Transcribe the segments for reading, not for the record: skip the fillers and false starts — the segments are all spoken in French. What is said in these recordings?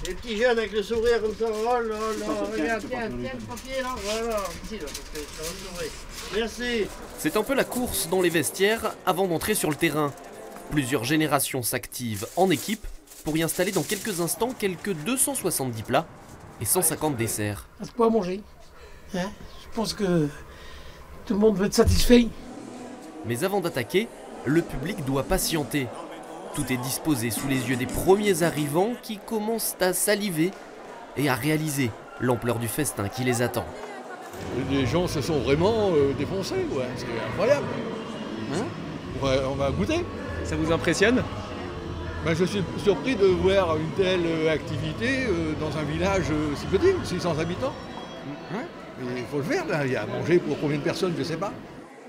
Les petits jeunes avec le sourire comme ça, oh là là, regarde, tiens le papier là, voilà, ici là, parce que ça va s'ouvrir. Merci. C'est un peu la course dans les vestiaires avant d'entrer sur le terrain. Plusieurs générations s'activent en équipe pour y installer dans quelques instants quelques 270 plats et 150 desserts. C'est pas à manger. Hein, je pense que tout le monde va être satisfait. Mais avant d'attaquer, le public doit patienter. Tout est disposé sous les yeux des premiers arrivants qui commencent à saliver et à réaliser l'ampleur du festin qui les attend. Les gens se sont vraiment défoncés, ouais. C'est incroyable. Hein, on va goûter. Ça vous impressionne? Ben, je suis surpris de voir une telle activité dans un village si petit, 600 habitants. Hein, il faut le faire, là. Il y a à manger pour combien de personnes, je ne sais pas.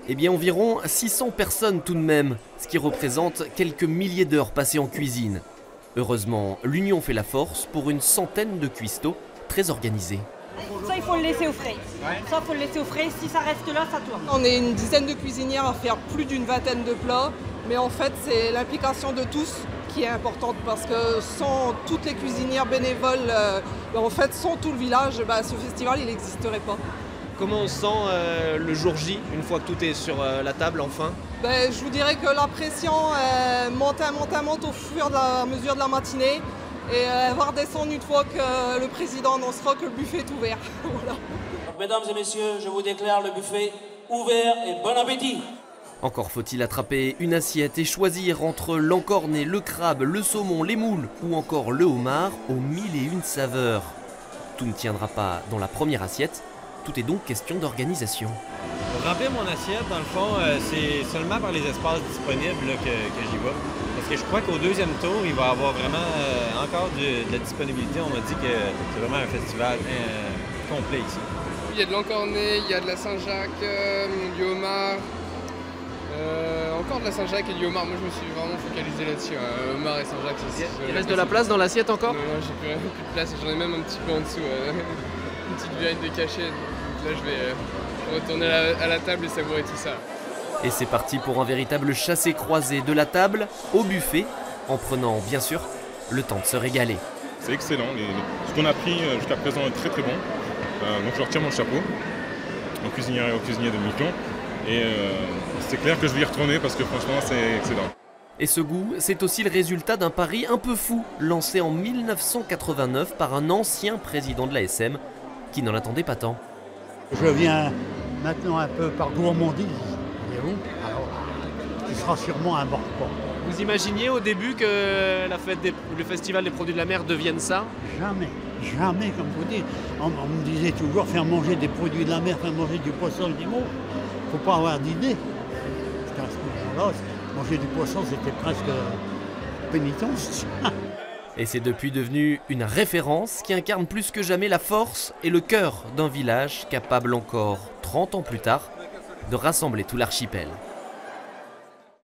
Eh bien environ 600 personnes tout de même, ce qui représente quelques milliers d'heures passées en cuisine. Heureusement, l'union fait la force pour une centaine de cuistots très organisés. Ça, il faut le laisser au frais. Ça, il faut le laisser au frais. Si ça reste là, ça tourne. On est une dizaine de cuisinières à faire plus d'une vingtaine de plats. Mais en fait, c'est l'implication de tous qui est importante parce que sans toutes les cuisinières bénévoles, en fait, sans tout le village, ce festival, il n'existerait pas. Comment on se sent le jour J, une fois que tout est sur la table enfin? Je vous dirais que la pression monte au fur et à mesure de la matinée et elle va redescendre une fois que le président annoncera que le buffet est ouvert. Voilà. Mesdames et messieurs, je vous déclare le buffet ouvert et bon appétit. Encore faut-il attraper une assiette et choisir entre l'encorné, le crabe, le saumon, les moules ou encore le homard aux 1001 saveurs. Tout ne tiendra pas dans la première assiette. Tout est donc question d'organisation. Remplir mon assiette, dans le fond, c'est seulement par les espaces disponibles là, que j'y vais. Parce que je crois qu'au deuxième tour, il va y avoir vraiment encore de la disponibilité. On m'a dit que c'est vraiment un festival complet ici. Il y a de l'encorné, il y a de la Saint-Jacques, du homard. Encore de la Saint-Jacques et du homard. Moi, je me suis vraiment focalisé là-dessus. Homard et Saint-Jacques, c'est Il reste de la place dans l'assiette encore? Non, j'ai plus de place. J'en ai même un petit peu en dessous. Une petite viande de cachet. Donc là, je vais retourner à la table et savourer tout ça. Et c'est parti pour un véritable chassé-croisé de la table au buffet, en prenant bien sûr le temps de se régaler. C'est excellent, ce qu'on a pris jusqu'à présent est très très bon. Donc je retire mon chapeau aux cuisiniers de Miquelon. Et c'est clair que je vais y retourner parce que franchement c'est excellent. Et ce goût, c'est aussi le résultat d'un pari un peu fou, lancé en 1989 par un ancien président de l'ASM qui n'en attendait pas tant. Je viens maintenant un peu par gourmandise, voyez-vous. Alors, ce sera sûrement un bon repas. Vous imaginiez au début que le festival des produits de la mer devienne ça? Jamais, jamais, comme vous dites. On me disait toujours faire manger des produits de la mer, faire manger du poisson, du mot. Il ne faut pas avoir d'idée. Parce qu'à ce moment-là, manger du poisson, c'était presque pénitence. Et c'est depuis devenu une référence qui incarne plus que jamais la force et le cœur d'un village capable encore, 30 ans plus tard, de rassembler tout l'archipel.